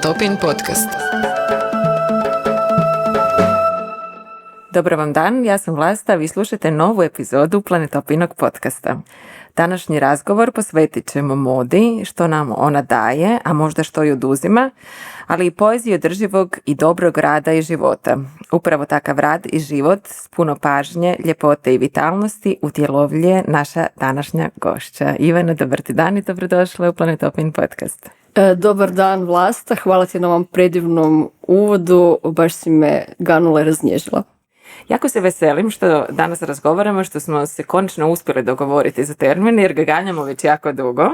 Planetopin podcast. Dobar vam dan, ja sam Vlasta, vi slušate novu epizodu Planetopinog podcasta. Današnji razgovor posvetit ćemo modi, što nam ona daje, a možda što ju oduzima, ali i poeziji održivog i dobrog rada i života. Upravo takav rad i život s puno pažnje, ljepote i vitalnosti utjelovljuje naša današnja gošća. Ivana, dobar ti dan i dobrodošla u Planetopin podcast. Dobar dan Vlasta, hvala ti na ovom predivnom uvodu, baš si me ganula i raznježila. Jako se veselim što danas razgovaramo, što smo se konačno uspjeli dogovoriti za termin jer ga ganjamo već jako dugo.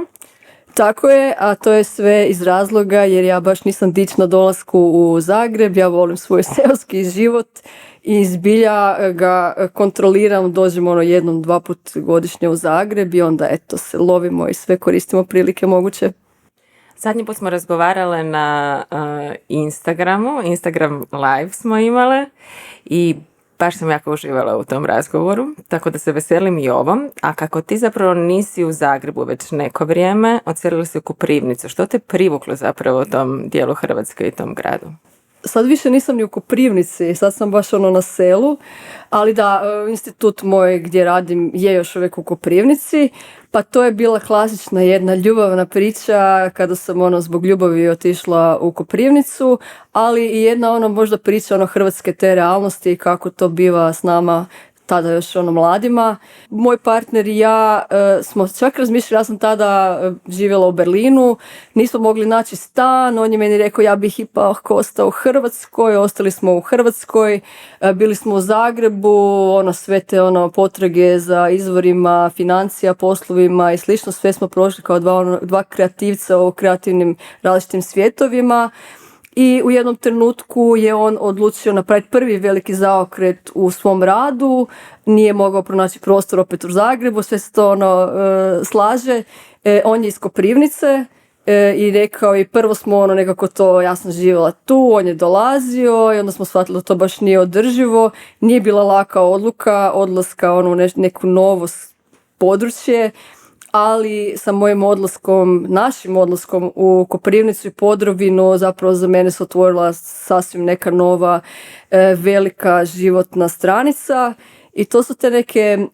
Tako je, a to je sve iz razloga jer ja baš nisam dič na dolasku u Zagreb, ja volim svoj seoski život i zbilja ga kontroliram, dođemo jednom, 2 put godišnje u Zagreb i onda eto se lovimo i sve koristimo prilike moguće. Zadnji put smo razgovarale na Instagramu, Instagram live smo imale i baš sam jako uživala u tom razgovoru, tako da se veselim i ovom. A kako ti zapravo nisi u Zagrebu već neko vrijeme, odselila si u Koprivnicu. Što te privuklo zapravo u tom dijelu Hrvatske i tom gradu? Sad više nisam ni u Koprivnici, sad sam baš na selu, ali da, institut moj gdje radim je još uvijek u Koprivnici, pa to je bila klasična jedna ljubavna priča kada sam zbog ljubavi otišla u Koprivnicu, ali i jedna možda priča hrvatske te realnosti i kako to biva s nama tada još mladima. Moj partner i ja smo čak razmišljali, ja sam tada živjela u Berlinu, nismo mogli naći stan, on je meni rekao ja bih ipak ostao u Hrvatskoj, ostali smo u Hrvatskoj, bili smo u Zagrebu, sve te potrage za izvorima, financija, poslovima i slično, sve smo prošli kao dva kreativca u kreativnim različitim svijetovima. I u jednom trenutku je on odlučio napraviti prvi veliki zaokret u svom radu, nije mogao pronaći prostor opet u Zagrebu, sve se to slaže. On je iz Koprivnice i rekao i prvo smo nekako to, ja sam živjela tu, on je dolazio i onda smo shvatili da to baš nije održivo, nije bila laka odluka odlaska u neku novo područje. Ali sa mojim odlaskom, našim odlaskom u Koprivnicu i Podravinu zapravo za mene se otvorila sasvim neka nova velika životna stranica i to su te neke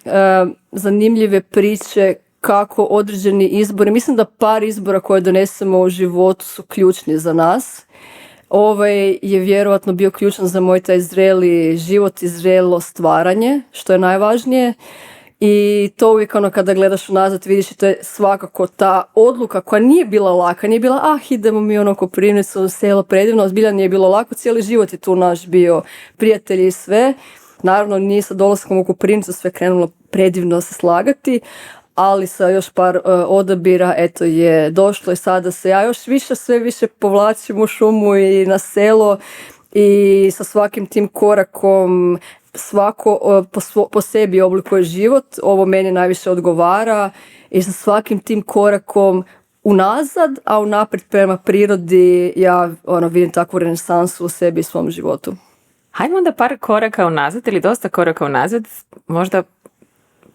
zanimljive priče kako određeni izbori, mislim da par izbora koje donesemo u životu su ključni za nas. Ovaj je vjerojatno bio ključan za moj taj zreli život i zrelo stvaranje, što je najvažnije. I to uvijek kada gledaš unazad vidiš i to je svakako ta odluka koja nije bila laka, nije bila idemo mi u Koprivnicu, selo predivno, zbilja nije bilo lako, cijeli život je tu naš bio, prijatelji i sve. Naravno nije sa dolaskom u Koprivnicu sve krenulo predivno se slagati, ali sa još par odabira eto je došlo i sada se ja još sve više povlačim u šumu i na selo i sa svakim tim korakom svako po sebi oblikuje život, ovo meni najviše odgovara i sa svakim tim korakom unazad, a unaprijed prema prirodi ja vidim takvu renesansu u sebi i svom životu. Hajmo onda par koraka unazad ili dosta koraka unazad, možda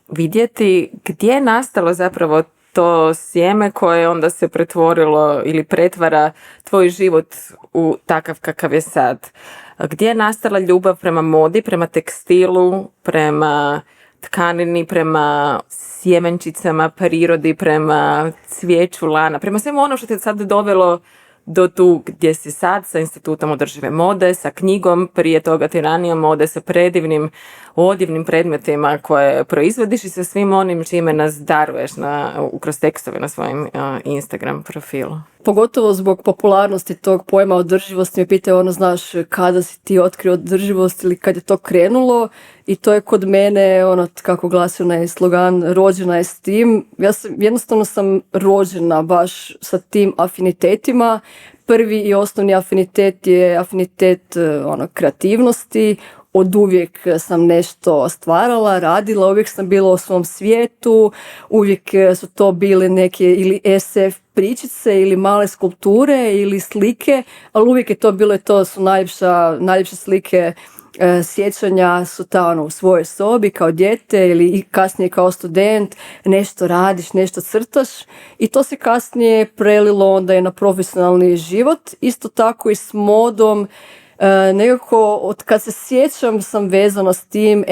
vidjeti gdje je nastalo zapravo to sjeme koje onda se pretvorilo ili pretvara tvoj život u takav kakav je sad. Gdje je nastala ljubav prema modi, prema tekstilu, prema tkanini, prema sjemenčicama, prirodi, prema cvijeću lana, prema svemu ono što te sad dovelo do tu gdje si sad sa Institutom održive mode, sa knjigom, prije toga tiranija mode, sa predivnim, odivnim predmetima koje proizvodiš i sa svim onim čime nas daruješ kroz tekstove na svojim Instagram profilu. Pogotovo zbog popularnosti tog pojma održivosti me pitaju znaš kada si ti otkrio održivost ili kad je to krenulo i to je kod mene kako glasi onaj slogan rođena je s tim. Jednostavno sam rođena baš sa tim afinitetima. Prvi i osnovni afinitet je afinitet kreativnosti. Od uvijek sam nešto stvarala, radila, uvijek sam bila u svom svijetu, uvijek su to bile neke ili SF pričice ili male skulpture ili slike, ali uvijek je to bilo, to su najljepše slike sjećanja su ta u svojoj sobi kao dijete ili i kasnije kao student, nešto radiš, nešto crtaš i to se kasnije prelilo onda i na profesionalni život, isto tako i s modom. Nekako od kad se sjećam sam vezana s tim,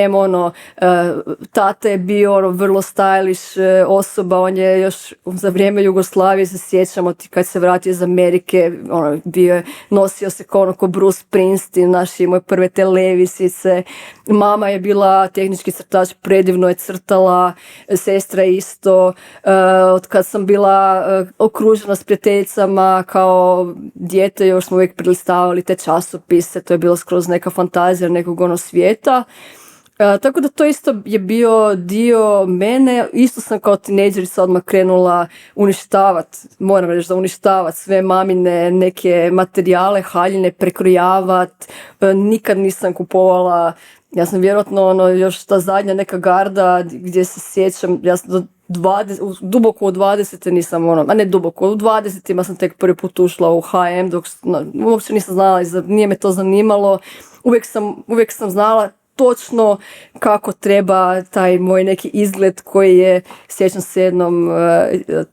tata je bio vrlo stylish osoba, on je još za vrijeme Jugoslavije se sjećamo kad se vratio iz Amerike, nosio se ko Bruce Springsteen, imao je prve te levisice, mama je bila tehnički crtač, predivno je crtala, sestra isto, od kad sam bila okružena s prijateljicama kao dijete još smo uvijek prilistavali te časopise, to je bilo skroz neka fantazija nekog svijeta. Tako da to isto je bio dio mene, isto sam kao tinejdžerica odmah krenula moram reći da uništavati sve mamine neke materijale, haljine, prekrojavati, nikad nisam kupovala, ja sam vjerojatno još ta zadnja neka garda gdje se sjećam, ja sam duboko u 20. nisam u 20. sam tek prvi put ušla u H&M dok uopće nisam znala, nije me to zanimalo, uvijek sam znala točno kako treba taj moj neki izgled koji je, sjećam se jednom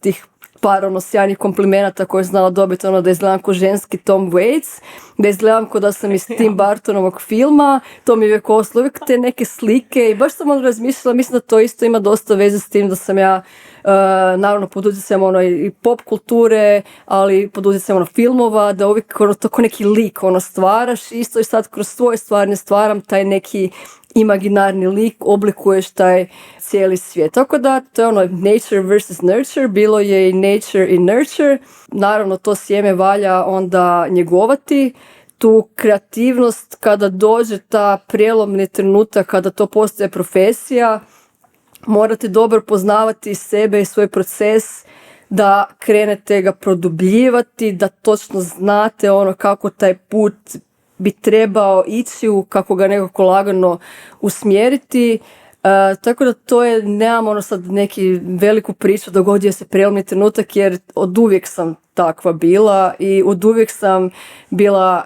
tih par sjajnih komplimenata koje znala dobiti, da izgledam ko ženski Tom Waits, da izgledam ko da sam iz Tim Burtonovog filma, to mi je uvijek ostalo, uvijek te neke slike i baš sam razmišljala, mislim da to isto ima dosta veze s tim da sam ja naravno pod utjecajem i pop kulture, ali pod utjecajem filmova, da uvijek tako neki lik stvaraš, isto i sad kroz svoje stvari ne stvaram taj neki imaginarni lik, oblikuješ taj cijeli svijet. Tako da to je nature versus nurture, bilo je i nature i nurture. Naravno to sjeme valja onda njegovati, tu kreativnost kada dođe ta prijelomni trenutak, kada to postaje profesija, morate dobro poznavati sebe i svoj proces, da krenete ga produbljivati, da točno znate kako taj put bi trebao ići, kako ga nekako lagano usmjeriti. Tako da to je, nemam sad neki veliku priču, dogodio se prijelomni trenutak jer oduvijek sam takva bila i oduvijek sam bila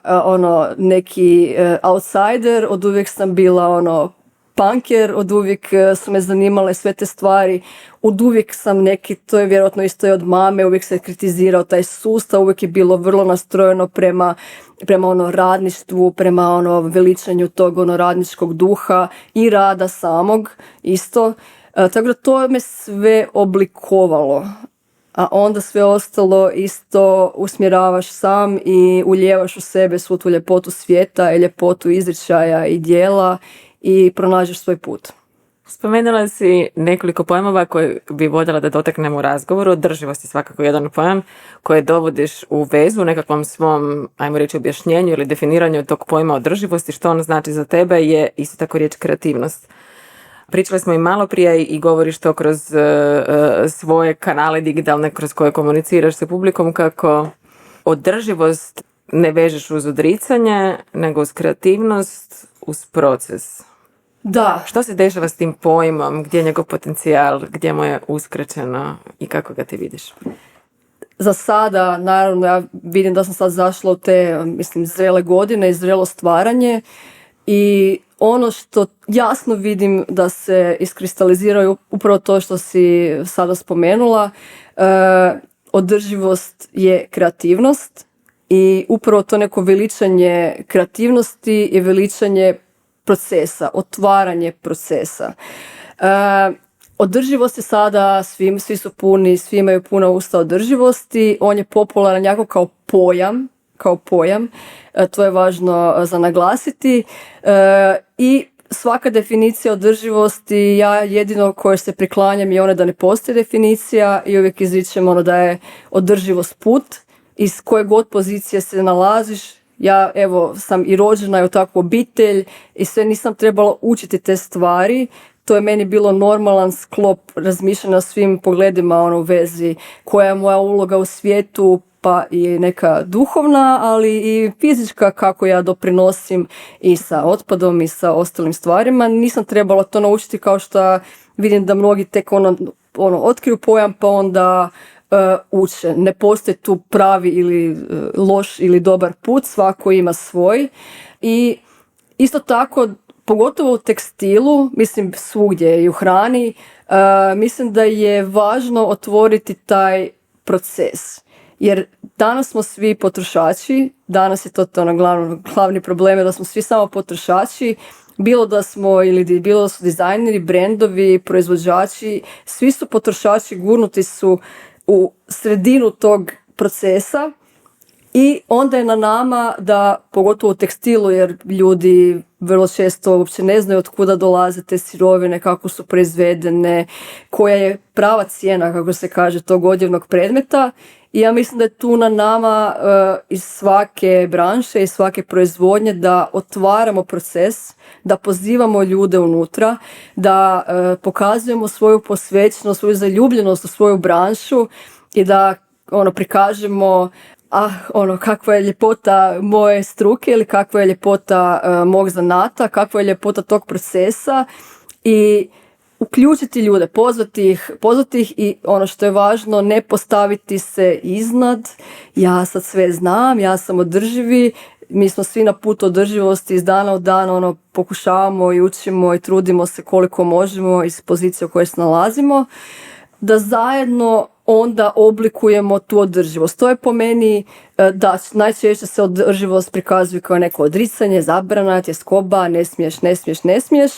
neki outsider, oduvijek sam bila punker, oduvijek su me zanimale sve te stvari, oduvijek sam to je vjerojatno isto i od mame, uvijek se kritizirao taj sustav, uvijek je bilo vrlo nastrojeno prema radništvu, prema veličanju tog radničkog duha i rada samog isto. Tako da to me sve oblikovalo, a onda sve ostalo isto usmjeravaš sam i uljevaš u sebe svu tu ljepotu svijeta i ljepotu izričaja i djela i pronađeš svoj put. Spomenula si nekoliko pojmova koje bi voljela da dotaknemo u razgovoru. Održivost je svakako jedan pojam koje dovodiš u vezu u nekakvom svom, ajmo reći, objašnjenju ili definiranju tog pojma održivosti, što on znači za tebe, je isto tako riječ kreativnost. Pričali smo i malo prije i govoriš to kroz svoje kanale digitalne kroz koje komuniciraš sa publikom, kako održivost ne vežeš uz odricanje, nego uz kreativnost, uz proces. Da. Što se dešava s tim pojmom? Gdje je njegov potencijal? Gdje mu je uskraćeno? I kako ga ti vidiš? Za sada, naravno, ja vidim da sam sad zašla u te, zrele godine i zrelo stvaranje i ono što jasno vidim da se iskristaliziraju upravo to što si sada spomenula, održivost je kreativnost i upravo to neko veličanje kreativnosti i veličanje procesa, otvaranje procesa. Održivost je sada, svi su puni, svi imaju puna usta održivosti, on je popularan jako kao pojam, to je važno za naglasiti i svaka definicija održivosti, ja jedino koje se priklanjam je da ne postoji definicija i uvijek izričem da je održivost put, iz koje god pozicije se nalaziš. Ja sam i rođena u takvu obitelj i sve nisam trebala učiti te stvari. To je meni bilo normalan sklop razmišljanja o svim pogledima u vezi koja je moja uloga u svijetu, pa i neka duhovna, ali i fizička, kako ja doprinosim i sa otpadom i sa ostalim stvarima. Nisam trebala to naučiti kao što vidim da mnogi tek otkriju pojam pa onda uče. Ne postoji tu pravi ili loš ili dobar put, svako ima svoj i isto tako, pogotovo u tekstilu, mislim svugdje i u hrani, mislim da je važno otvoriti taj proces. Jer danas smo svi potrošači, danas je to glavni problem je da smo svi samo potrošači, bilo da su dizajneri, brendovi, proizvođači, svi su potrošači, gurnuti su u sredinu tog procesa i onda je na nama da, pogotovo u tekstilu, jer ljudi vrlo često uopće ne znaju od kuda dolaze te sirovine, kako su proizvedene, koja je prava cijena, kako se kaže, tog odjevnog predmeta. I ja mislim da je tu na nama iz svake branše, iz svake proizvodnje da otvaramo proces, da pozivamo ljude unutra, da pokazujemo svoju posvećenost, svoju zaljubljenost u svoju branšu i da prikažemo kakva je ljepota moje struke ili kakva je ljepota mog zanata, kakva je ljepota tog procesa i uključiti ljude, pozvati ih i ono što je važno, ne postaviti se iznad, ja sad sve znam, ja sam održivi, mi smo svi na putu održivosti, iz dana u dan pokušavamo i učimo i trudimo se koliko možemo iz pozicije u kojoj se nalazimo, da zajedno onda oblikujemo tu održivost. To je po meni da najčešće se održivost prikazuje kao neko odricanje, zabrana, tjeskoba, ne smiješ,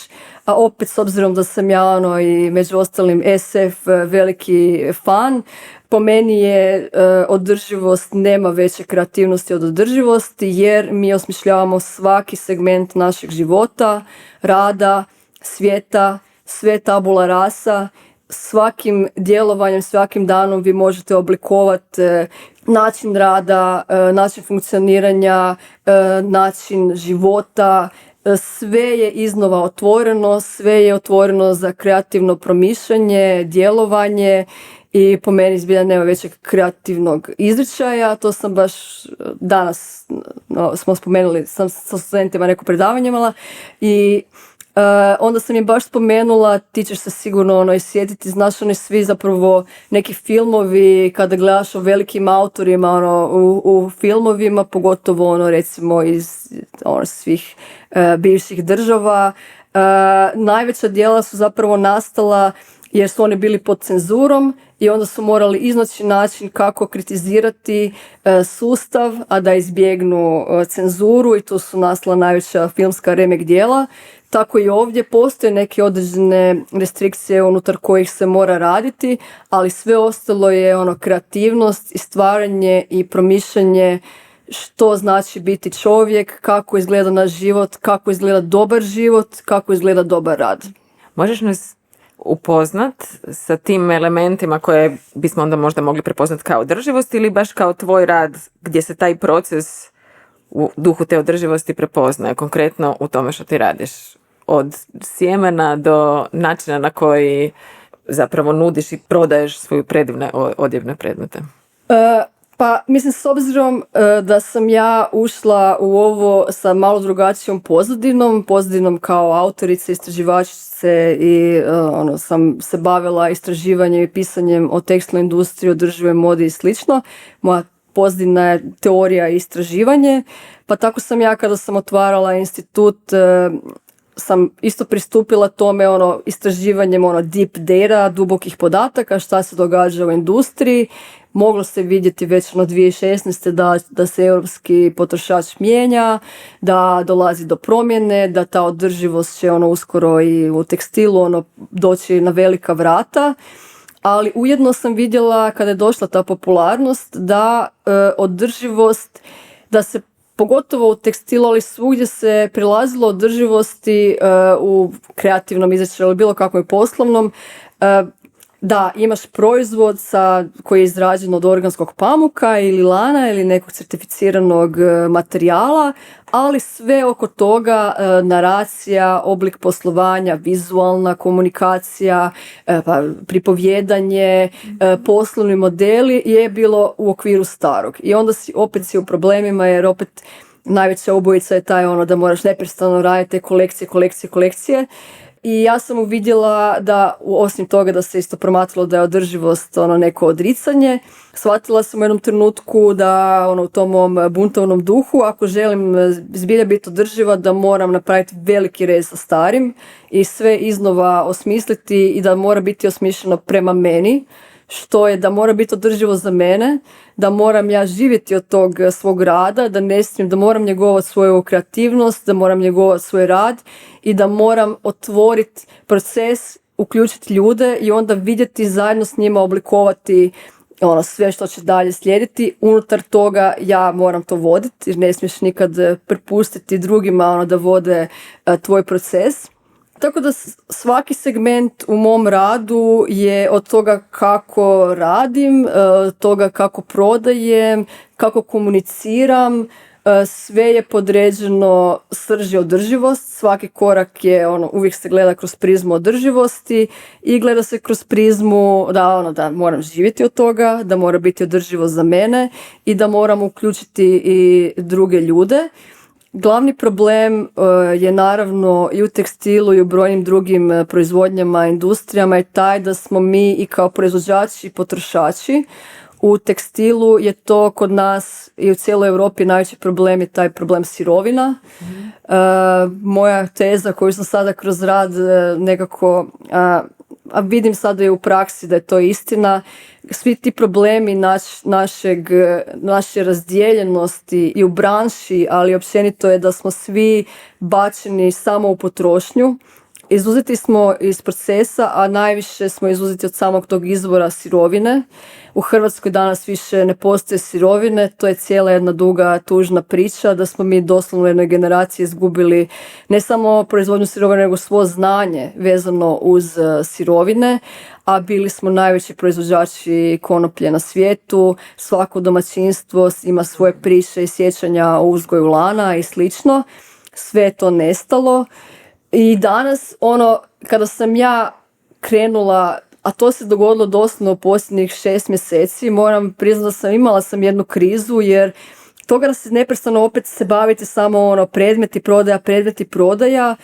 a opet s obzirom da sam ja i među ostalim SF veliki fan, po meni je održivost nema veće kreativnosti od održivosti jer mi osmišljavamo svaki segment našeg života, rada, svijeta, sve tabula rasa. Svakim djelovanjem, svakim danom vi možete oblikovati način rada, način funkcioniranja, način života. Sve je iznova otvoreno, sve je otvoreno za kreativno promišljanje, djelovanje i po meni zbilja nema većeg kreativnog izričaja. To sam baš danas, smo spomenuli, sam sa studentima neko predavanje imala i onda sam je baš spomenula, ti ćeš se sigurno i sjetiti, znaš oni svi zapravo neki filmovi, kada gledaš o velikim autorima u filmovima, pogotovo recimo iz svih bivših država, najveća djela su zapravo nastala jer su oni bili pod cenzurom i onda su morali iznaći način kako kritizirati sustav, a da izbjegnu cenzuru i tu su nastala najveća filmska remek djela. Tako i ovdje postoje neke određene restrikcije unutar kojih se mora raditi, ali sve ostalo je kreativnost i stvaranje i promišljanje što znači biti čovjek, kako izgleda naš život, kako izgleda dobar život, kako izgleda dobar rad. Možeš nas upoznat sa tim elementima koje bismo onda možda mogli prepoznat kao održivost ili baš kao tvoj rad gdje se taj proces u duhu te održivosti prepoznaje, konkretno u tome što ti radiš? Od sjemena do načina na koji zapravo nudiš i prodaješ svoje predivne odjevne predmete. Pa mislim, s obzirom da sam ja ušla u ovo sa malo drugačijom pozadinom kao autorica, istraživačice i sam se bavila istraživanjem i pisanjem o tekstilnoj industriji, održivoj modi i slično. Moja pozadina je teorija i istraživanje, pa tako sam ja kada sam otvarala institut sam isto pristupila tome istraživanjem deep data, dubokih podataka, šta se događa u industriji. Moglo se vidjeti već 2016. da se europski potrošač mijenja, da dolazi do promjene, da ta održivost će uskoro i u tekstilu doći na velika vrata. Ali ujedno sam vidjela kada je došla ta popularnost da održivost, da se pogotovo u tekstilu, ali svugdje se prilazilo održivosti u kreativnom izračaju ili bilo kakvom poslovnom. Da, imaš proizvod koji je izrađen od organskog pamuka ili lana ili nekog certificiranog materijala, ali sve oko toga, naracija, oblik poslovanja, vizualna komunikacija, pripovjedanje, poslovni modeli je bilo u okviru starog. I onda si u problemima jer opet najveća ubojica je taj da moraš neprestano raditi kolekcije. I ja sam uvidjela da, osim toga da se isto promatralo da je održivost neko odricanje, shvatila sam u jednom trenutku da u tom mom buntovnom duhu, ako želim zbilja biti održiva, da moram napraviti veliki rez sa starim i sve iznova osmisliti i da mora biti osmišljeno prema meni, što je da mora biti održivo za mene, da moram ja živjeti od tog svog rada, da moram njegovati svoju kreativnost, da moram njegovati svoj rad i da moram otvoriti proces, uključiti ljude i onda vidjeti zajedno s njima oblikovati sve što će dalje slijediti. Unutar toga ja moram to voditi jer ne smiješ nikad prepustiti drugima da vode tvoj proces. Tako da svaki segment u mom radu je od toga kako radim, od toga kako prodajem, kako komuniciram, sve je podređeno srži održivost. Svaki korak je, uvijek se gleda kroz prizmu održivosti i gleda se kroz prizmu da moram živjeti od toga, da mora biti održivo za mene i da moram uključiti i druge ljude. Glavni problem je naravno i u tekstilu i u brojnim drugim proizvodnjama, industrijama je taj da smo mi i kao proizvođači i potrošači. U tekstilu je to kod nas i u cijeloj Europi najveći problem je taj problem sirovina. Moja teza koju sam sada kroz rad nekako, a vidim sada i u praksi da je to istina, svi ti problemi naše razdijeljenosti i u branši, ali općenito je da smo svi bačeni samo u potrošnju. Izuzeti smo iz procesa, a najviše smo izuzeti od samog tog izvora sirovine. U Hrvatskoj danas više ne postoje sirovine, to je cijela jedna duga, tužna priča, da smo mi doslovno u jednoj generaciji izgubili ne samo proizvodnju sirovine, nego svo znanje vezano uz sirovine, a bili smo najveći proizvođači konoplje na svijetu, svako domaćinstvo ima svoje priče i sjećanja o uzgoju lana i slično. Sve je to nestalo. I danas, kada sam ja krenula, a to se dogodilo doslovno u posljednjih 6 mjeseci, moram priznati da sam imala jednu krizu, jer toga da se neprestano opet se bavite samo predmeti prodaja,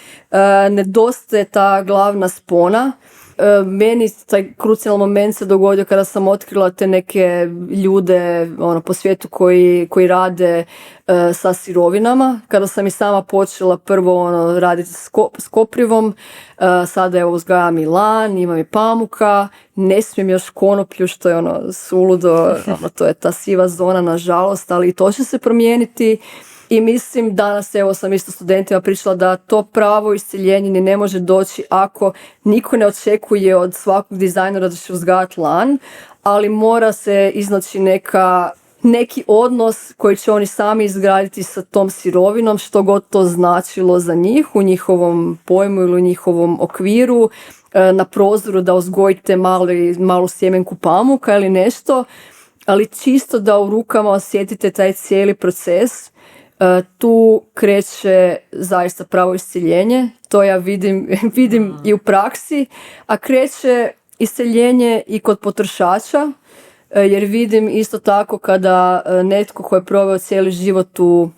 nedostaje ta glavna spona. Meni taj krucijalni moment se dogodio kada sam otkrila te neke ljude po svijetu koji rade sa sirovinama. Kada sam i sama počela prvo raditi s koprivom, sada je uzgajam i lan, imam i pamuka, ne smijem još konoplju što je suludo, to je ta siva zona nažalost, ali i to će se promijeniti. I mislim, danas sam isto studentima pričala da to pravo iscjeljenje ni ne može doći ako niko ne očekuje od svakog dizajnera da će uzgajati lan, ali mora se iznaći neki odnos koji će oni sami izgraditi sa tom sirovinom, što god to značilo za njih, u njihovom pojmu ili u njihovom okviru, na prozoru da uzgojite malu sjemenku pamuka ili nešto, ali čisto da u rukama osjetite taj cijeli proces. Tu kreće zaista pravo iscjeljenje, to ja vidim i u praksi, a kreće iscjeljenje i kod potrošača, jer vidim isto tako kada netko koji je proveo cijeli život u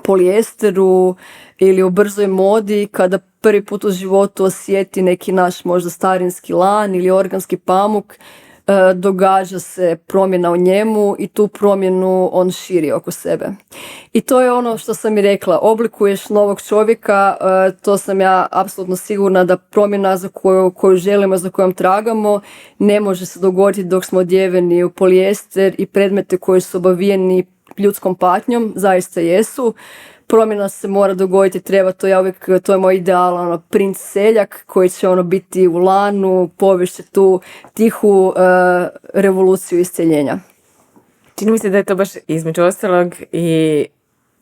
polijesteru ili u brzoj modi, kada prvi put u životu osjeti neki naš možda starinski lan ili organski pamuk, događa se promjena u njemu i tu promjenu on širi oko sebe. I to je ono što sam i rekla, oblikuješ novog čovjeka, to sam ja apsolutno sigurna da promjena za koju želimo, za kojom tragamo, ne može se dogoditi dok smo odjeveni u polijester i predmete koji su obavijeni ljudskom patnjom, zaista jesu. Promjena se mora dogoditi, to je moj ideal, princ seljak koji će biti u lanu, povešće tu tihu revoluciju isceljenja. Čini mi se da je to baš između ostalog i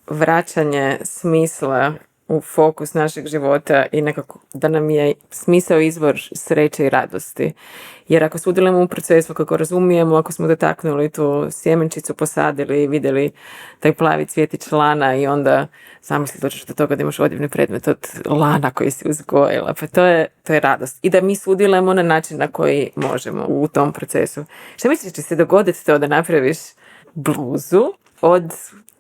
vraćanje smisla u fokus našeg života i nekako da nam je smisao izvor sreće i radosti. Jer ako sudjelujemo u procesu, kako razumijemo, ako smo dotaknuli tu sjemenčicu, posadili i vidjeli taj plavi cvjetić lana i onda zamisli dođeš do toga da imaš odjevni predmet od lana koji si uzgojila. Pa to je radost. I da mi sudjelujemo na način na koji možemo u tom procesu. Šta misliš će se dogoditi to da napraviš bluzu od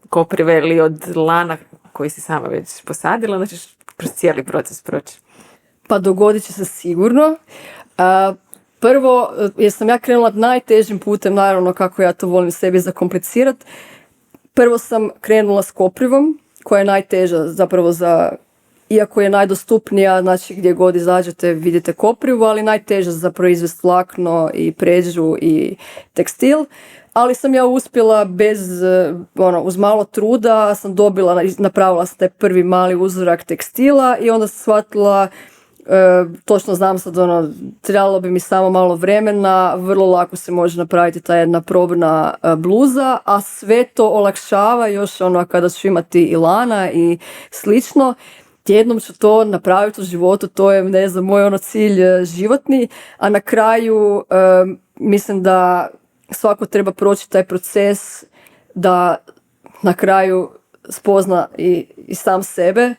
koprive ili od lana koji si sama već posadila, onda ćeš kroz cijeli proces proći? pa dogodit će se sigurno. Prvo, jer sam ja krenula najtežim putem, naravno kako ja to volim sebi zakomplicirati. Prvo sam krenula s koprivom, koja je najteža zapravo iako je najdostupnija, znači gdje god izađete vidite koprivu, ali najteža za proizvest vlakno i pređu i tekstil. Ali sam ja uspjela uz malo truda, sam napravila sam taj prvi mali uzorak tekstila i onda sam shvatila, točno znam sad, trebalo bi mi samo malo vremena, vrlo lako se može napraviti ta jedna probna bluza, a sve to olakšava još kada ću imati i lana i slično. Jednom ću to napraviti u životu, to je, ne znam, moj cilj životni, a na kraju mislim da svako treba proći taj proces da na kraju spozna i sam sebe,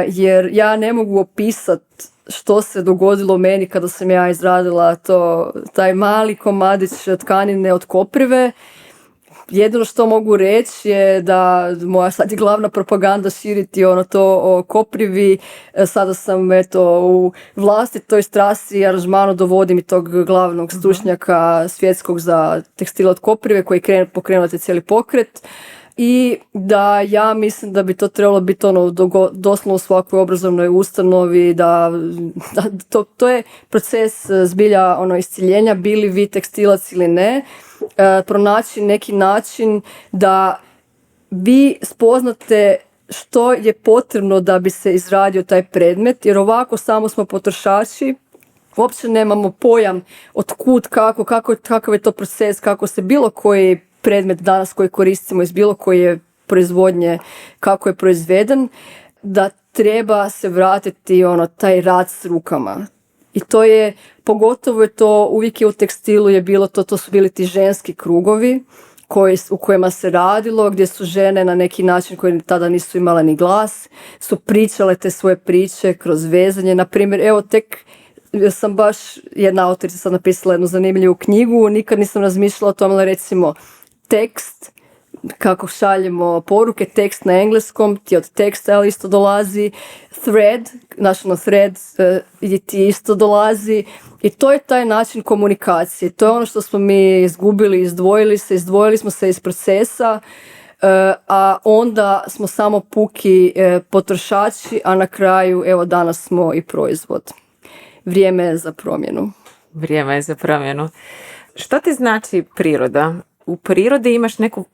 jer ja ne mogu opisati što se dogodilo meni kada sam ja izradila taj mali komadić tkanine od koprive. Jedino što mogu reći je da moja sad je glavna propaganda širiti to o koprivi. Sada sam u vlastitoj strasti i aranžmanu dovodim i tog glavnog stručnjaka svjetskog za tekstil od koprive koji pokrenuo taj cijeli pokret. I da ja mislim da bi to trebalo biti doslovno u svakoj obrazovnoj ustanovi, da to je proces zbilja isciljenja, bili vi tekstilac ili ne, pronaći neki način da vi spoznate što je potrebno da bi se izradio taj predmet, jer ovako samo smo potrošači, uopće nemamo pojam od kud, kakav je to proces, kako se bilo koji predmet danas koji koristimo iz bilo koje proizvodnje, kako je proizveden, da treba se vratiti taj rad s rukama. I to je, pogotovo je to, uvijek je u tekstilu je bilo to su bili ti ženski krugovi u kojima se radilo, gdje su žene na neki način koji tada nisu imale ni glas, su pričale te svoje priče kroz vezanje. Naprimjer, evo tek sam baš, jedna autorica sad napisala jednu zanimljivu knjigu, nikad nisam razmišljala o tome, recimo tekst, kako šaljemo poruke, tekst na engleskom ti od teksta isto dolazi, thread, thread ti isto dolazi i to je taj način komunikacije. To je ono što smo mi izgubili, izdvojili smo se iz procesa, a onda smo samo puki potrošači, a na kraju evo danas smo i proizvod. Vrijeme je za promjenu. Vrijeme je za promjenu. Što ti znači priroda? U prirodi imaš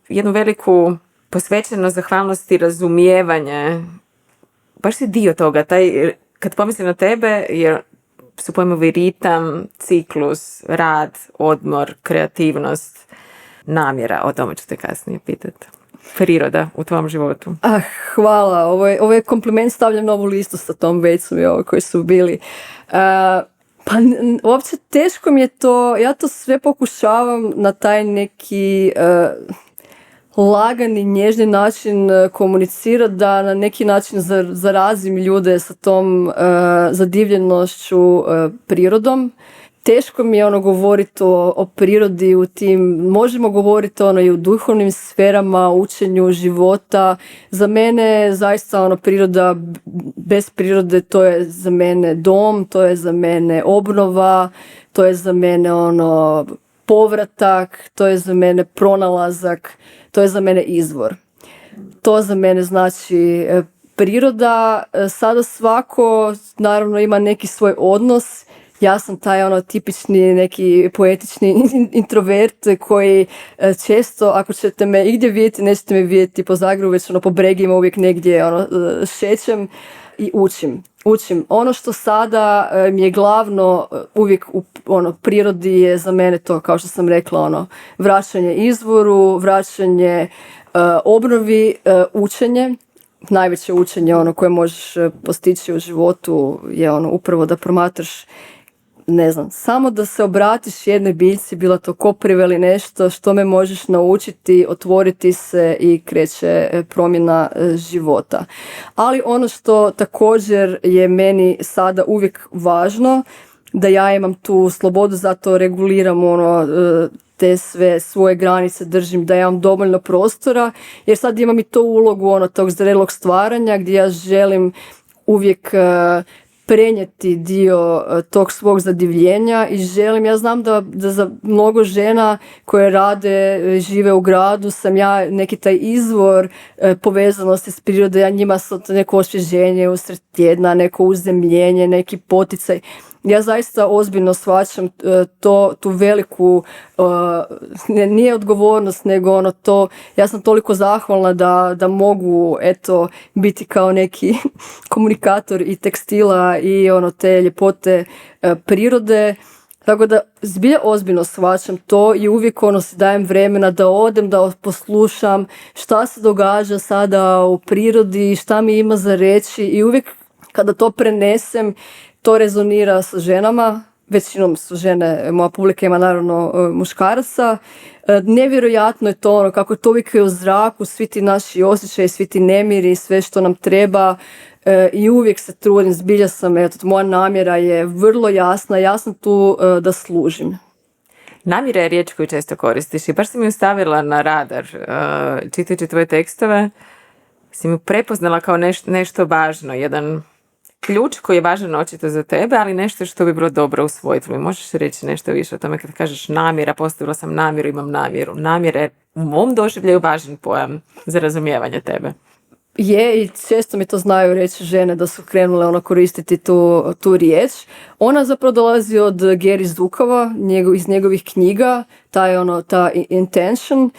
jednu veliku posvećenost, zahvalnost i razumijevanje. Baš si dio toga. Kad pomislim na tebe, jer su pojmovi ritam, ciklus, rad, odmor, kreativnost, namjera. O tome ću te kasnije pitati. Priroda u tvom životu. Hvala. Ovo je kompliment, stavljam novu listu sa tom vecom koji su bili. Pa uopće teško mi je to, ja to sve pokušavam na taj neki lagani, nježni način komunicirati, da na neki način zarazim ljude sa tom zadivljenošću prirodom. Teško mi je govoriti o prirodi u tim, možemo govoriti i u duhovnim sferama, učenju života. Za mene zaista priroda, bez prirode to je za mene dom, to je za mene obnova, to je za mene povratak, to je za mene pronalazak, to je za mene izvor. To za mene znači priroda. Sada svako naravno ima neki svoj odnos. Ja sam taj tipični neki poetični introvert koji često, ako ćete me igdje vidjeti, nećete me vidjeti po Zagrebu, već po bregima uvijek negdje šećem i učim. Ono što sada mi je glavno uvijek u prirodi je za mene to, kao što sam rekla, vraćanje izvoru, vraćanje obnovi, učenje. Najveće učenje koje možeš postići u životu je upravo da promatraš, ne znam, samo da se obratiš jednoj biljci, bila to kopriva ili nešto što me možeš naučiti, otvoriti se i kreće promjena života. Ali ono što također je meni sada uvijek važno, da ja imam tu slobodu, zato reguliram te sve svoje granice, držim da imam dovoljno prostora, jer sad imam i to ulogu tog zrelog stvaranja gdje ja želim uvijek prenijeti dio tog svog zadivljenja i želim, ja znam da za mnogo žena koje rade, žive u gradu, sam ja neki taj izvor povezanosti s prirodom, ja njima sam neko osvježenje usred tjedna, neko uzemljenje, neki poticaj. Ja zaista ozbiljno shvaćam tu veliku, nije odgovornost, nego to, ja sam toliko zahvalna da mogu biti kao neki komunikator i tekstila i te ljepote prirode. Tako da zbilja ozbiljno shvaćam to i uvijek si dajem vremena da odem, da poslušam šta se događa sada u prirodi, šta mi ima za reći i uvijek kada to prenesem, to rezonira sa ženama, većinom su žene, moja publika ima naravno muškaraca. Nevjerojatno je to kako to uvijek je u zraku, svi ti naši osjećaji, svi ti nemiri, sve što nam treba i uvijek se trudim, zbilja sam, moja namjera je vrlo jasna, ja sam tu da služim. Namjera je riječ koju često koristiš i baš si mi ju stavila na radar. Čitajući tvoje tekstove, si mi prepoznala kao nešto važno, jedan ključ koji je važan očito za tebe, ali nešto što bi bilo dobro usvojiti. Možeš reći nešto više o tome kad kažeš namjera, postavila sam namjeru, imam namjeru. Namjera je u mom doživljaju važan pojam za razumijevanje tebe. Je, i često mi to znaju reći žene da su krenule koristiti tu riječ. Ona zapravo dolazi od Gary Zukova, iz njegovih knjiga, ta intention.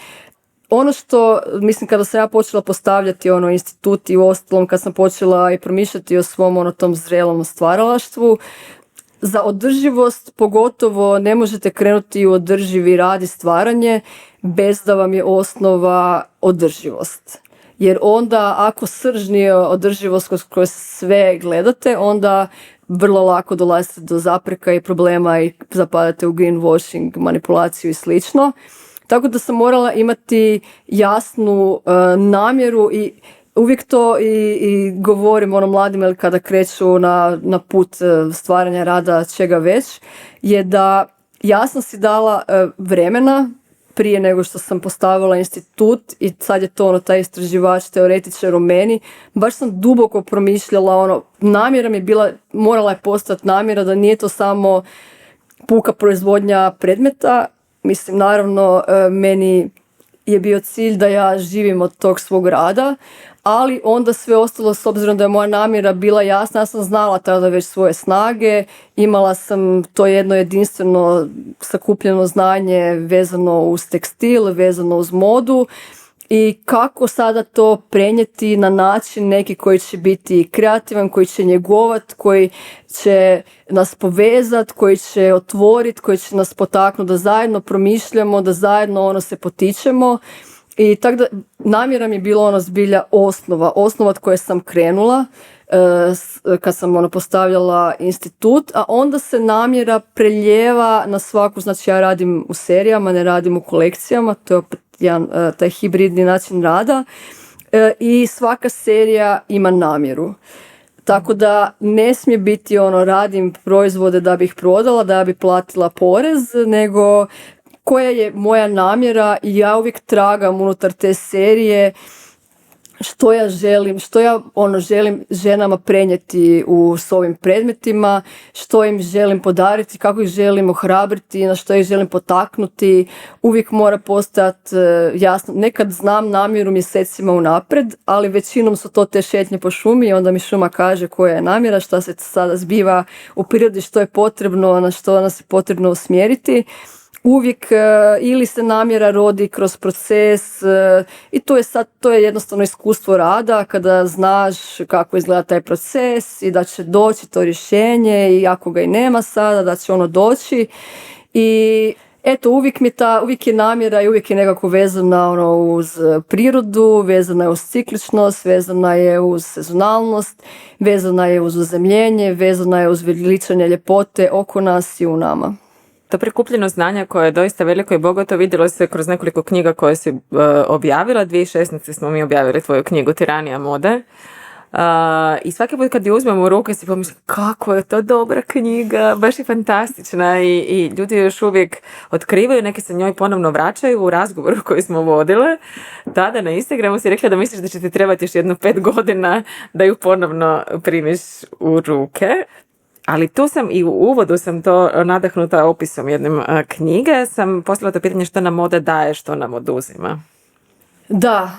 Ono što, mislim, kada sam ja počela postavljati institut i uostalom kad sam počela i promišljati o svom tom zrelom stvaralaštvu, za održivost pogotovo ne možete krenuti u održivi rad i stvaranje bez da vam je osnova održivost. Jer onda ako srž nije održivost kroz sve gledate, onda vrlo lako dolazite do zapreka i problema i zapadate u greenwashing, manipulaciju i slično. Tako da sam morala imati jasnu namjeru i uvijek to i govorim mladima kada kreću na put stvaranja rada čega već, je da ja sam si dala vremena prije nego što sam postavila institut i sad je to taj istraživač, teoretičar u meni, baš sam duboko promišljala, namjera mi bila, morala je postati namjera da nije to samo puka proizvodnja predmeta. Mislim, naravno, meni je bio cilj da ja živim od tog svog rada, ali onda sve ostalo, s obzirom da je moja namjera bila jasna, ja sam znala tada već svoje snage, imala sam to jedno jedinstveno sakupljeno znanje vezano uz tekstil, vezano uz modu i kako sada to prenijeti na način neki koji će biti kreativan, koji će njegovat, koji će nas povezati, koji će otvoriti, koji će nas potaknuti da zajedno promišljamo, da zajedno se potičemo. I tako da namjera mi je bilo zbilja osnova od koje sam krenula kad sam postavljala institut, a onda se namjera preljeva na svaku, znači ja radim u serijama, ne radim u kolekcijama, to je opet jedan taj hibridni način rada i svaka serija ima namjeru. Tako da ne smije biti radim proizvode da bih prodala, da bi platila porez, nego koja je moja namjera i ja uvijek tragam unutar te serije što ja želim, želim ženama prenijeti s ovim predmetima, što im želim podariti, kako ih želim ohrabriti, na što ih želim potaknuti. Uvijek mora postojati jasno, nekad znam namjeru mjesecima unaprijed, ali većinom su to te šetnje po šumi i onda mi šuma kaže koja je namjera, šta se sada zbiva u prirodi, što je potrebno, na što nas je potrebno usmjeriti. Uvijek ili se namjera rodi kroz proces i to je jednostavno iskustvo rada kada znaš kako izgleda taj proces i da će doći to rješenje i ako ga i nema sada da će ono doći i eto uvijek je namjera i uvijek je nekako vezana uz prirodu, vezana je uz cikličnost, vezana je uz sezonalnost, vezana je uz uzemljenje, vezana je uz veličanje ljepote oko nas i u nama. To prikupljeno znanje koje je doista veliko i bogato vidjelo se kroz nekoliko knjiga koje si objavila. 2016. smo mi objavili tvoju knjigu Tiranija mode. I svaki put kad je uzmem u ruke si pomislim kako je to dobra knjiga, baš je fantastična i ljudi još uvijek otkrivaju, neki se njoj ponovno vraćaju u razgovoru koji smo vodile. Tada na Instagramu si rekla da misliš da će ti trebati još 5 godina da ju ponovno primiš u ruke. Ali tu sam i u uvodu sam to nadahnuta opisom jednim knjige, sam poslala to pitanje što nam moda daje, što nam oduzima. Da,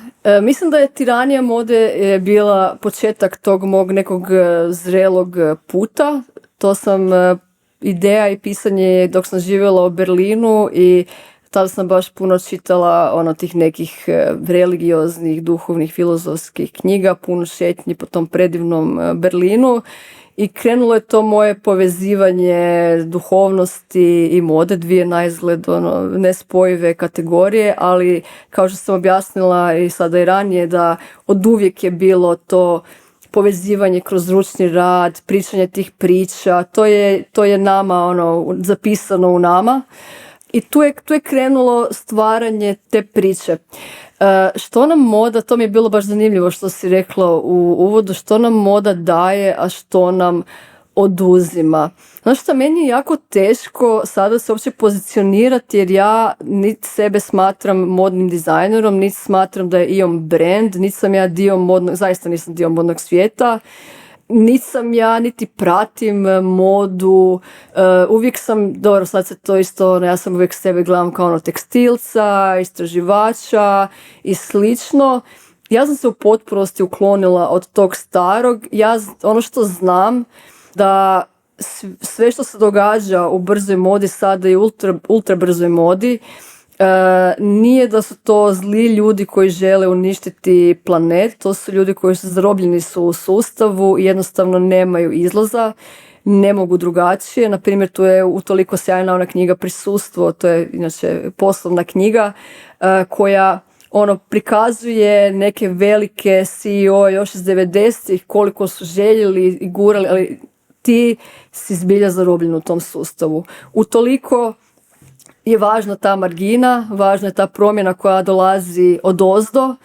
mislim da je tiranija mode bila početak tog mog nekog zrelog puta. To sam ideja i pisanje dok sam živjela u Berlinu i tada sam baš puno čitala tih nekih religioznih, duhovnih, filozofskih knjiga, puno šetnji po tom predivnom Berlinu. I krenulo je to moje povezivanje duhovnosti i mode, dvije naizgled nespojive kategorije, ali kao što sam objasnila i sada i ranije, da oduvijek je bilo to povezivanje kroz ručni rad, pričanje tih priča, to je nama zapisano u nama. I tu je krenulo stvaranje te priče. Što nam moda, to mi je bilo baš zanimljivo što si rekla u uvodu, što nam moda daje, a što nam oduzima. Znaš što, meni je jako teško sada se uopće pozicionirati jer ja niti sebe smatram modnim dizajnerom, niti smatram da je IOM brand, niti sam ja zaista nisam dio modnog svijeta. Nisam ja, niti pratim modu, uvijek sam, dobro sad se to isto, ja sam uvijek sebe gledam kao tekstilca, istraživača i slično. Ja sam se u potpunosti uklonila od tog starog, ono što znam da sve što se događa u brzoj modi sada i ultra brzoj modi, nije da su to zli ljudi koji žele uništiti planet, to su ljudi koji su zarobljeni u sustavu i jednostavno nemaju izlaza, ne mogu drugačije. Naprimjer, tu je utoliko sjajna ona knjiga Prisustvo, to je inače poslovna knjiga koja prikazuje neke velike CEO još iz 90-ih koliko su željeli i gurali, ali ti si zbilja zarobljen u tom sustavu. Utoliko je važna ta margina, važna je ta promjena koja dolazi odozdo.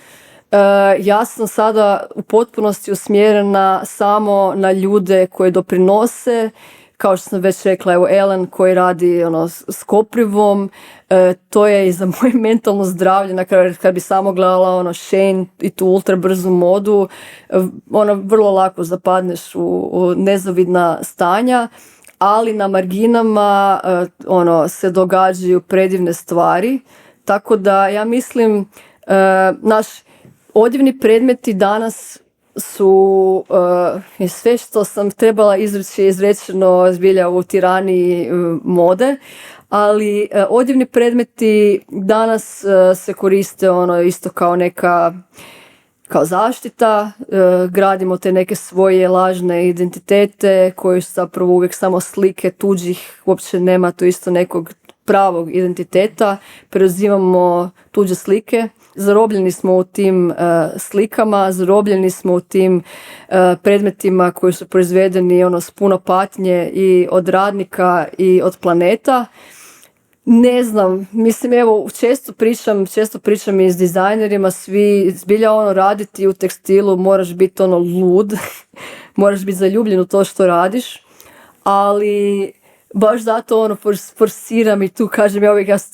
Ja sam sada u potpunosti usmjerena samo na ljude koji doprinose, kao što sam već rekla, evo Ellen koji radi s koprivom, to je i za moje mentalno zdravlje, na kraju kad bi samo gledala Shane i tu ultra brzu modu, vrlo lako zapadneš u nezavidna stanja, ali na marginama se događaju predivne stvari, tako da ja mislim naš odjevni predmeti danas su sve što sam trebala izreći izrečeno zbilja u tiraniji mode, ali odjevni predmeti danas se koriste isto kao zaštita, gradimo te neke svoje lažne identitete koji su zapravo uvijek samo slike tuđih, uopće nema tu isto nekog pravog identiteta, preuzimamo tuđe slike, zarobljeni smo u tim slikama, zarobljeni smo u tim predmetima koji su proizvedeni s puno patnje i od radnika i od planeta. Ne znam, mislim evo često pričam i s dizajnerima, svi zbilja raditi u tekstilu moraš biti lud, moraš biti zaljubljen u to što radiš, ali baš zato forsiram i tu kažem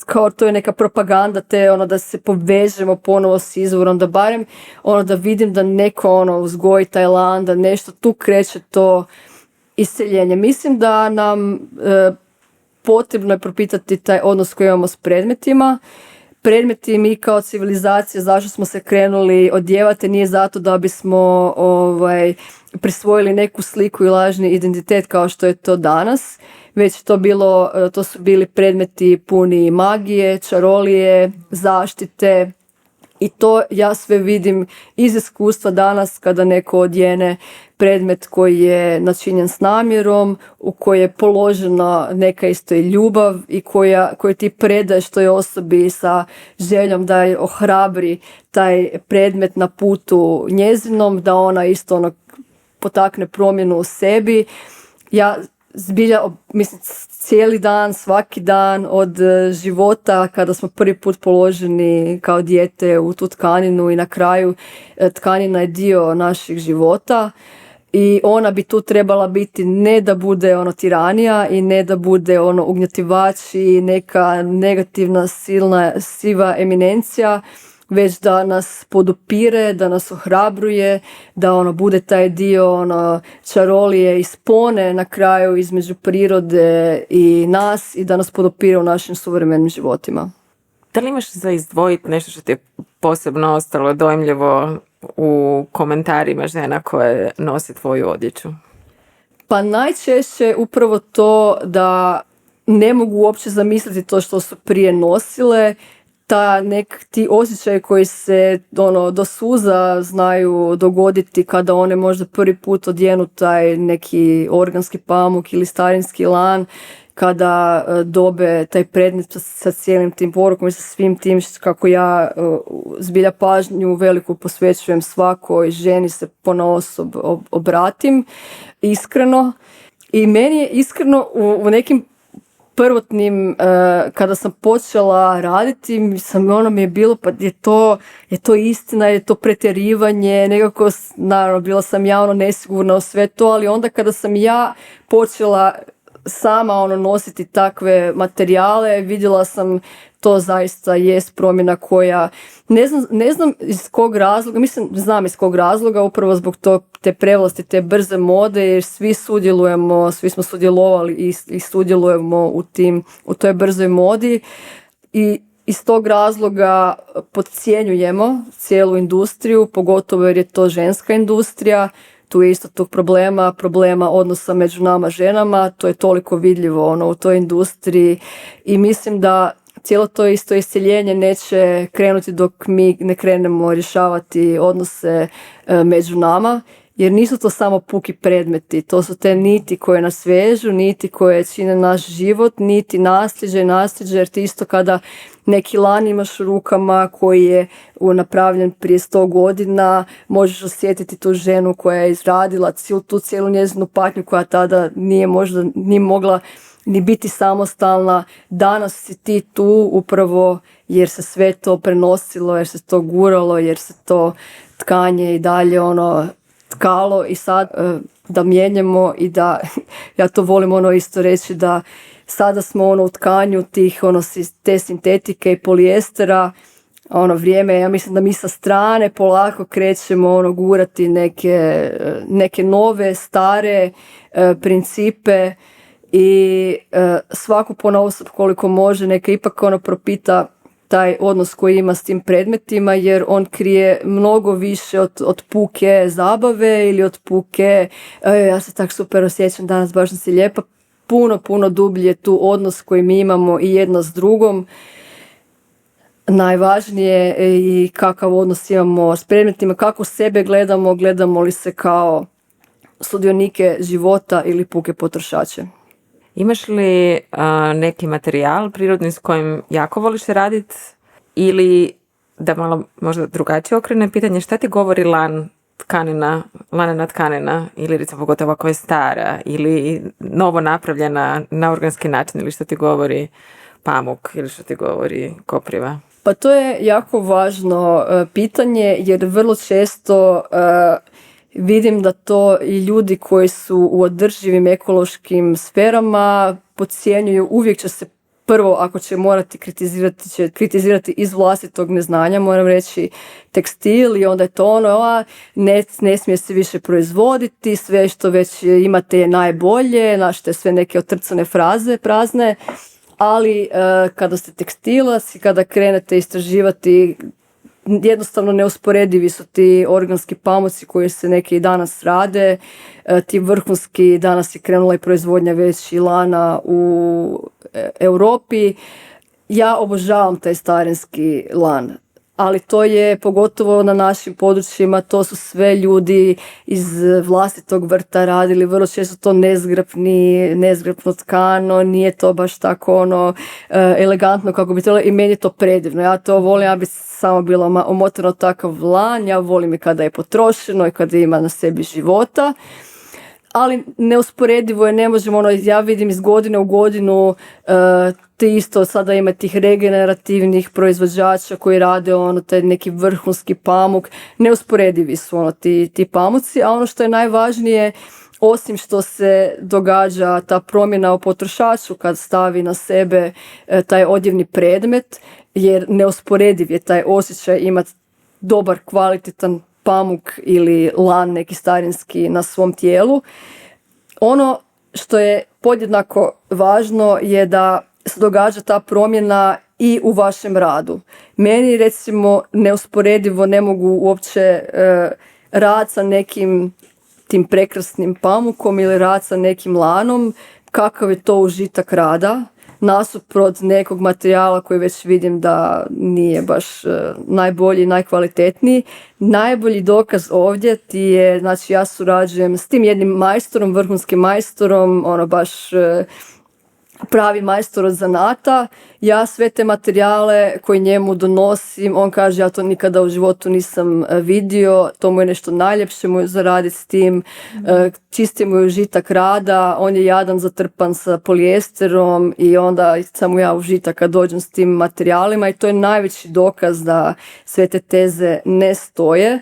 kao to je neka propaganda te da se povežemo ponovo s izvorom, da barem da vidim da neko uzgoji taj lan, da nešto tu kreće to iseljenje. Mislim da nam potrebno je propitati taj odnos koji imamo s predmetima. Predmeti mi kao civilizacija, zašto smo se krenuli odjevati, nije zato da bismo prisvojili neku sliku i lažni identitet kao što je to danas, već to su bili predmeti puni magije, čarolije, zaštite. I to ja sve vidim iz iskustva danas kada neko odjene predmet koji je načinjen s namjerom, u koji je položena neka isto i ljubav i koju ti predaješ toj osobi sa željom da je ohrabri taj predmet na putu njezinom, da ona isto potakne promjenu u sebi. Ja zbilja, mislim, cijeli dan, svaki dan od života kada smo prvi put položeni kao dijete u tu tkaninu i na kraju tkanina je dio naših života. I ona bi tu trebala biti ne da bude tiranija i ne da bude ugnjetivač i neka negativna silna siva eminencija, već da nas podupire, da nas ohrabruje, da bude taj dio čarolije i spone na kraju između prirode i nas i da nas podupire u našim suvremenim životima. Da li imaš za izdvojiti nešto što ti je posebno ostalo dojmljivo u komentarima žena koje nose tvoju odjeću? Pa najčešće upravo to da ne mogu uopće zamisliti to što su prije nosile, ti osjećaji koji se do suza znaju dogoditi kada one možda prvi put odjenu taj neki organski pamuk ili starinski lan, kada dobe taj predmet sa cijelim tim porukom i sa svim tim kako ja zbilja pažnju veliku posvećujem svakoj ženi se ponaosob obratim iskreno. I meni je iskreno u nekim prvotnim, kada sam počela raditi, mi je bilo, pa je to istina, je to pretjerivanje, nekako, naravno, bila sam ja nesigurna o sve to, ali onda kada sam ja počela sama nositi takve materijale, vidjela sam to zaista jest promjena koja, ne znam iz kog razloga, znam iz kog razloga, upravo zbog te prevlasti, te brze mode, jer svi smo sudjelovali i sudjelujemo u toj brzoj modi i iz tog razloga podcjenjujemo cijelu industriju, pogotovo jer je to ženska industrija. Tu je isto tog problema odnosa među nama ženama, to je toliko vidljivo u toj industriji i mislim da cijelo to isto isceljenje neće krenuti dok mi ne krenemo rješavati odnose među nama, jer nisu to samo puki predmeti, to su te niti koje nas vežu, niti koje čine naš život, niti nasljeđe, jer ti isto kada neki lan imaš u rukama koji je napravljen prije 100 godina, možeš osjetiti tu ženu koja je izradila tu cijelu njezinu patnju koja tada nije mogla ni biti samostalna. Danas si ti tu upravo jer se sve to prenosilo, jer se to guralo, jer se to tkanje i dalje tkalo i sad da mijenjamo i da, ja to volim isto reći, da sada smo u tkanju te sintetike i polijestera, vrijeme, ja mislim da mi sa strane polako krećemo gurati neke nove, stare principe i svaku ponaosob koliko može neka ipak propita taj odnos koji ima s tim predmetima, jer on krije mnogo više od puke zabave ili od puke ja se tak super osjećam danas, baš sam si lijepa. Puno dublje tu odnos koji mi imamo i jedno s drugom. Najvažnije i kakav odnos imamo s predmetima, kako sebe gledamo li se kao sudionike života ili puke potrošače. Imaš li neki materijal prirodni s kojim jako voliš raditi ili da malo možda drugačije okrene pitanje, šta ti govori lanena tkanina ili recimo pogotovo ako je stara ili novo napravljena na organski način ili što ti govori pamuk ili što ti govori kopriva? Pa to je jako važno pitanje jer vrlo često vidim da to i ljudi koji su u održivim ekološkim sferama podcjenjuju, uvijek će se prvo, ako će morati kritizirati iz vlastitog neznanja, moram reći tekstil i onda je to ne smije se više proizvoditi, sve što već imate je najbolje, našite sve neke otrcane fraze prazne, ali kada ste tekstilac i kada krenete istraživati, jednostavno neusporedivi su ti organski pamuci koji se neki danas rade, ti vrhunski, danas je krenula i proizvodnja već i lana u Europi. Ja obožavam taj starinski lan, ali to je pogotovo na našim područjima, to su sve ljudi iz vlastitog vrta radili, vrlo često to nezgrapno tkano, nije to baš tako elegantno kako bi trebalo i meni je to predivno. Ja to volim, ja bi samo bila omotano takav lan, ja volim i kada je potrošeno i kada ima na sebi života. ali neusporedivo je, ne možemo, ono, ja vidim iz godine u godinu ti isto sada ima tih regenerativnih proizvođača koji rade ono, taj neki vrhunski pamuk, neusporedivi su ono, ti pamuci, a ono što je najvažnije, osim što se događa ta promjena u potrošaču kad stavi na sebe taj odjevni predmet, jer neusporediv je taj osjećaj imati dobar, kvalitetan pamuk ili lan neki starinski na svom tijelu. Ono što je podjednako važno je da se događa ta promjena i u vašem radu. Meni recimo neusporedivo ne mogu uopće rad sa nekim tim prekrasnim pamukom ili rad sa nekim lanom, kakav je to užitak rada, nasuprot nekog materijala koji već vidim da nije baš najbolji, najkvalitetniji. Najbolji dokaz ovdje ti je, znači ja surađujem s tim jednim majstorom, vrhunskim majstorom, ono baš pravi majstor od zanata. Ja sve te materijale koje njemu donosim, on kaže ja to nikada u životu nisam vidio, to mu je nešto najljepše mu je zaraditi s tim, čisti mu je užitak rada, on je jadan zatrpan sa polijesterom i onda samo ja užitak kad dođem s tim materijalima i to je najveći dokaz da sve te teze ne stoje.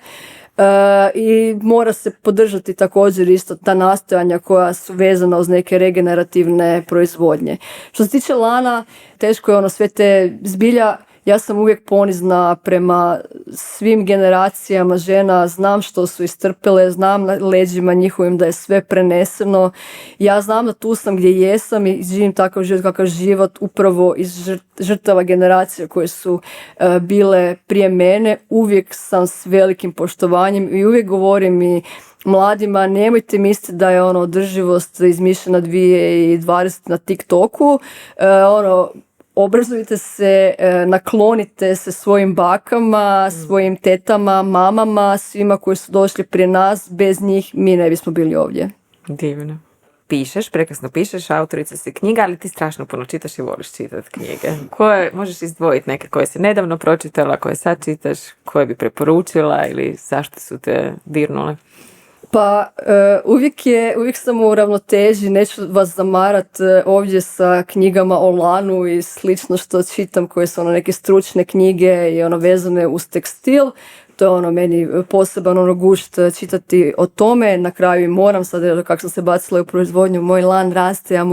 I mora se podržati također isto ta nastojanja koja su vezana uz neke regenerativne proizvodnje. Što se tiče lana, teško je ono sve te zbilja, ja sam uvijek ponizna prema svim generacijama žena, znam što su istrpile, znam na leđima njihovim da je sve preneseno. Ja znam da tu sam gdje jesam i živim takav život kakav život upravo iz žrtava generacija koje su bile prije mene. Uvijek sam s velikim poštovanjem i uvijek govorim i mladima, nemojte misliti da je ono održivost izmišljena 2020 na TikToku, obrazujte se, naklonite se svojim bakama, svojim tetama, mamama, svima koji su došli prije nas, bez njih mi ne bismo bili ovdje. Divno. Pišeš, prekrasno pišeš, autorica si knjiga, ali ti strašno puno čitaš i voliš čitati knjige. Koje možeš izdvojiti neke koje si nedavno pročitala, koje sad čitaš, koje bi preporučila ili zašto su te dirnule? Pa uvijek sam u ravnoteži, neću vas zamarat ovdje sa knjigama o lanu i slično što čitam, koje su neke stručne knjige i vezane uz tekstil. To je meni poseban gušt čitati o tome. Na kraju moram sad, kako sam se bacila u proizvodnju, moj lan raste, ja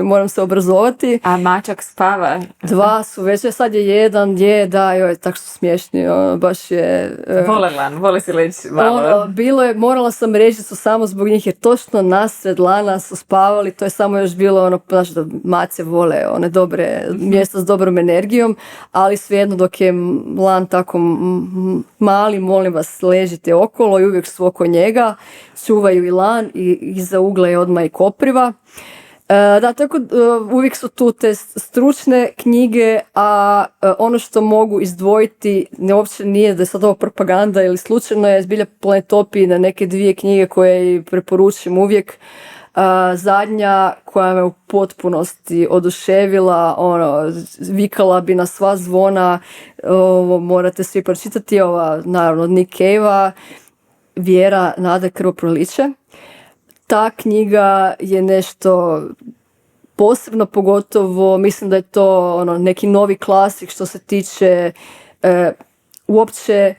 moram se obrazovati. A mačak spava? 2 su već, sad je 1, da, tako su smiješni, baš je... Vole lan, vole si leći malo. Bilo je, morala sam režicu samo zbog njih, jer točno nasred lana su spavali, to je samo još bilo, znaš da mace vole one dobre mjesta s dobrom energijom, ali svejedno dok je lan tako mali, molim vas, ležite okolo i uvijek su oko njega, čuvaju i lan i iza ugla je odmah i kopriva. Da, tako uvijek su tu te stručne knjige, a ono što mogu izdvojiti uopće nije da je sad ovo propaganda ili slučajno je zbilja Planetopiji na neke 2 knjige koje preporučujem uvijek. Zadnja koja me u potpunosti oduševila, vikala bi na sva zvona, morate svi pročitati, naravno od Nick Cave-a, Vjera, nada, krvoproliće. Ta knjiga je nešto posebno, pogotovo mislim da je to neki novi klasik što se tiče uopće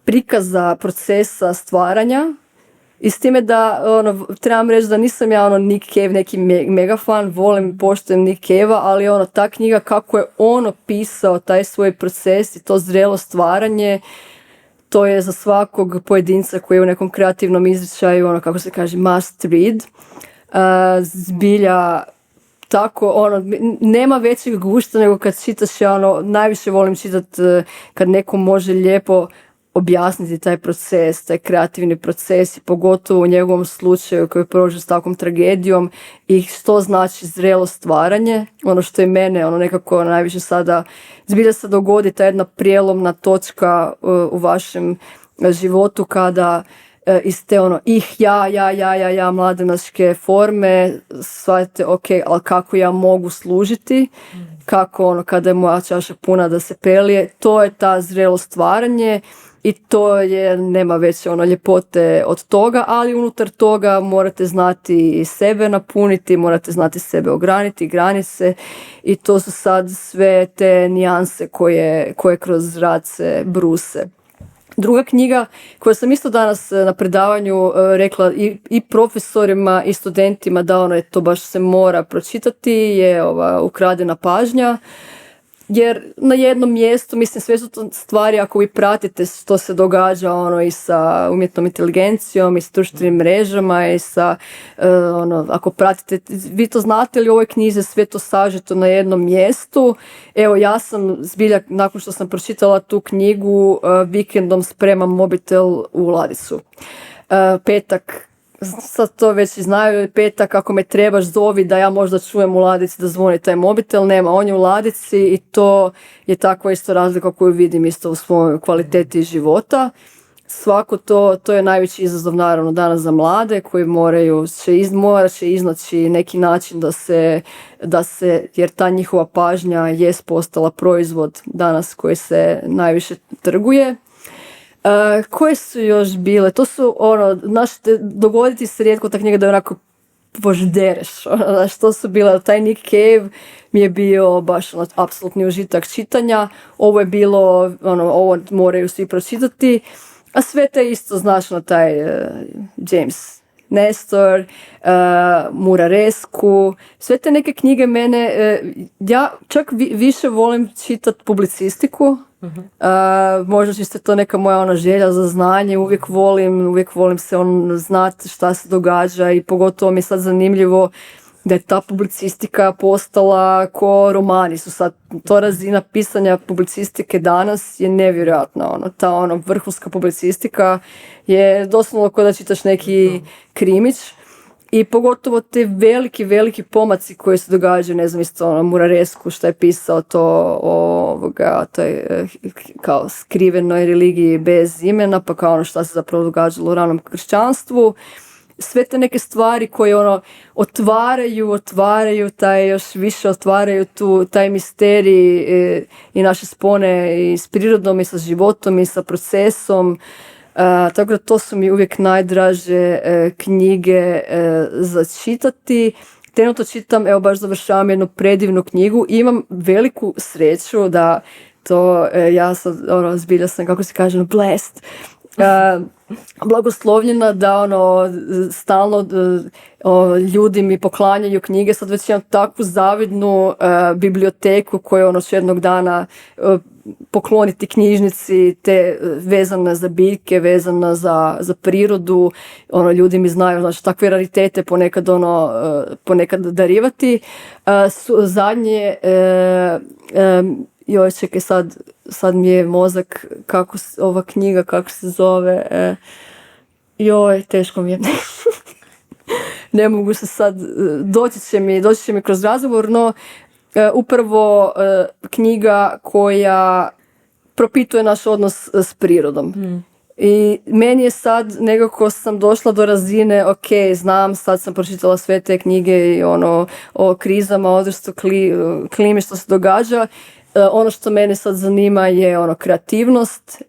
prikaza procesa stvaranja. I s time da trebam reći da nisam ja Nick Cave neki mega fan, volim, poštujem Nick Cave-a, ali ta knjiga kako je pisao taj svoj proces i to zrelo stvaranje, to je za svakog pojedinca koji je u nekom kreativnom izričaju, kako se kaže, must read. Zbilja tako, nema većeg gušta nego kad čitaš, ja najviše volim čitati kad neko može lijepo objasniti taj proces, taj kreativni proces i pogotovo u njegovom slučaju koji prođe s takvom tragedijom i što znači zrelo stvaranje. Ono što je mene nekako najviše sada zbilja se dogodi ta jedna prijelomna točka u vašem životu kada iz te ja mladenačke forme shvatite, ok, ali kako ja mogu služiti, kako kada je moja čaša puna da se pelije, to je ta zrelo stvaranje. i to je, nema veće ljepote od toga, ali unutar toga morate znati sebe napuniti, morate znati sebe ograniti, granice, i to su sad sve te nijanse koje kroz rad se bruse. Druga knjiga koju sam isto danas na predavanju rekla i profesorima i studentima da je to baš se mora pročitati, je Ukradena pažnja. Jer na jednom mjestu, mislim, sve su to stvari, ako vi pratite što se događa i sa umjetnom inteligencijom i sa društvenim mrežama i sa, ako pratite, vi to znate li u ovoj knjizi sve to sažeto na jednom mjestu. Evo, ja sam zbilja, nakon što sam pročitala tu knjigu, vikendom spremam mobitel u ladicu. Petak, sad to već znaju, petak ako me trebaš zovi da ja možda čujem u ladici da zvoni taj mobitel, nema, on je u ladici i to je takva isto razlika koju vidim isto u svojoj kvaliteti života. Svako to je najveći izazov naravno danas za mlade koji morat će iznaći neki način da se, jer ta njihova pažnja jest postala proizvod danas koji se najviše trguje. Koje su još bile? To su, dogoditi se rijetko ta knjiga da je onako poždereš. Što su bile? Taj Nick Cave mi je bio baš apsolutni užitak čitanja. Ovo je bilo, ovo moraju svi pročitati. A sve te isto, taj James Nestor, Muraresku, sve te neke knjige mene, ja čak više volim čitati publicistiku. Možda će se to neka moja želja za znanje, uvijek volim se znati šta se događa i pogotovo mi je sad zanimljivo da je ta publicistika postala ko romani su sad, to razina pisanja publicistike danas je nevjerojatna, ta vrhunska publicistika je doslovno kao da čitaš neki krimić. I pogotovo te veliki pomaci koji se događaju, ne znam, isto Muraresku što je pisao to je kao skrivenoj religiji bez imena, pa kao šta se zapravo događalo u ranom kršćanstvu. Sve te neke stvari koje otvaraju taj još više, otvaraju taj misterij i naše spone i s prirodom i sa životom i sa procesom. Tako da to su mi uvijek najdraže knjige za čitati. Trenutno čitam, evo baš završavam jednu predivnu knjigu i imam veliku sreću da to, ja sad zbilja sam, kako se kaže, blessed, blagoslovljena da stalno ljudi mi poklanjaju knjige. Sad već imam takvu zavidnu biblioteku koju ću jednog dana pokloniti knjižnici, te vezana za biljke, vezana za prirodu. Ljudi mi znaju, takve raritete ponekad darivati. Zadnje čekaj, sad mi je mozak, ova knjiga, kako se zove, teško mi je. Ne mogu se sad, doći će mi kroz razgovor, no upravo knjiga koja propituje naš odnos s prirodom. I meni je sad, nekako sam došla do razine, ok, znam, sad sam pročitala sve te knjige i o krizama, odrstu klime, što se događa. Ono što mene sad zanima je kreativnost,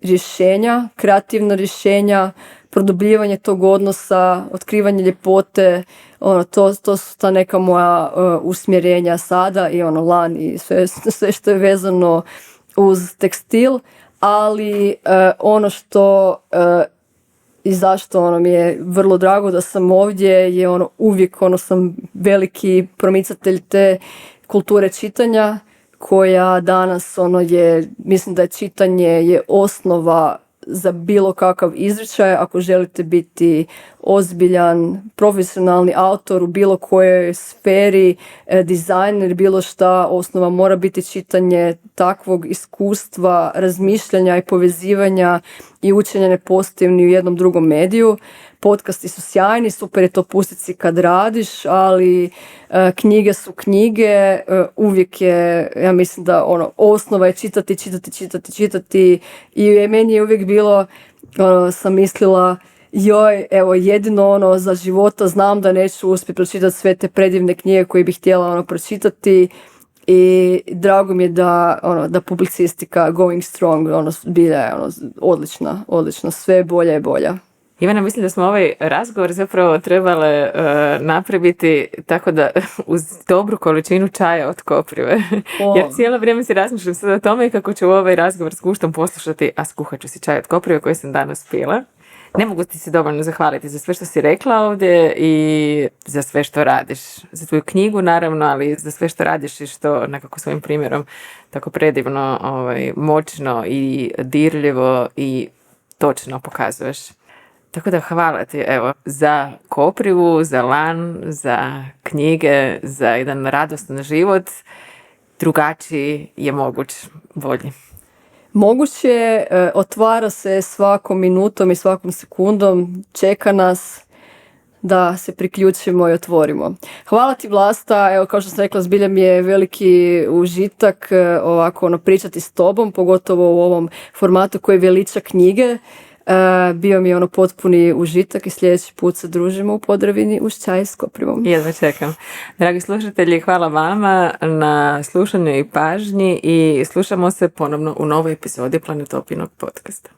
kreativna rješenja, produbljivanje tog odnosa, otkrivanje ljepote, to su ta neka moja usmjerenja sada i lan i sve što je vezano uz tekstil, ali ono što i zašto mi je vrlo drago da sam ovdje je uvijek sam veliki promicatelj te kulture čitanja, koja danas mislim da je čitanje je osnova za bilo kakav izričaj. Ako želite biti ozbiljan, profesionalni autor u bilo kojoj sferi, dizajner, bilo šta, osnova mora biti čitanje. Takvog iskustva, razmišljanja i povezivanja i učenja ne postoji ni u jednom drugom mediju. Podcasti su sjajni, super je to pustiti si kad radiš, ali knjige su knjige, uvijek je, ja mislim da osnova je čitati i meni je uvijek bilo, sam mislila, evo jedino za života znam da neću uspjeti pročitati sve te predivne knjige koje bih htjela pročitati, I drago mi je da publicistika going strong, bilja je odlična, sve bolja i bolja. Ivana, mislim da smo ovaj razgovor zapravo trebale napraviti tako da uz dobru količinu čaja od koprive. Jer cijelo vrijeme si razmišljam sad o tome kako ću ovaj razgovor s guštom poslušati, a skuhat ću si čaj od koprive koji sam danas pila. Ne mogu ti se dovoljno zahvaliti za sve što si rekla ovdje i za sve što radiš. Za tvoju knjigu naravno, ali za sve što radiš i što nekako svojim primjerom tako predivno, moćno i dirljivo i točno pokazuješ. Tako da hvala ti za koprivu, za lan, za knjige, za jedan radostan život. Drugačiji je moguć, bolji. Moguće je, otvara se svakom minutom i svakom sekundom, čeka nas da se priključimo i otvorimo. Hvala ti, Vlasta, kao što sam rekla, zbilja mi je veliki užitak ovako pričati s tobom, pogotovo u ovom formatu koji veliča knjige. Bio mi je potpuni užitak i sljedeći put se družimo u Podravini uz čaj s koprivom. Jedva čekam. Dragi slušatelji, hvala vama na slušanju i pažnji i slušamo se ponovno u novoj epizodi Planetopinog podcasta.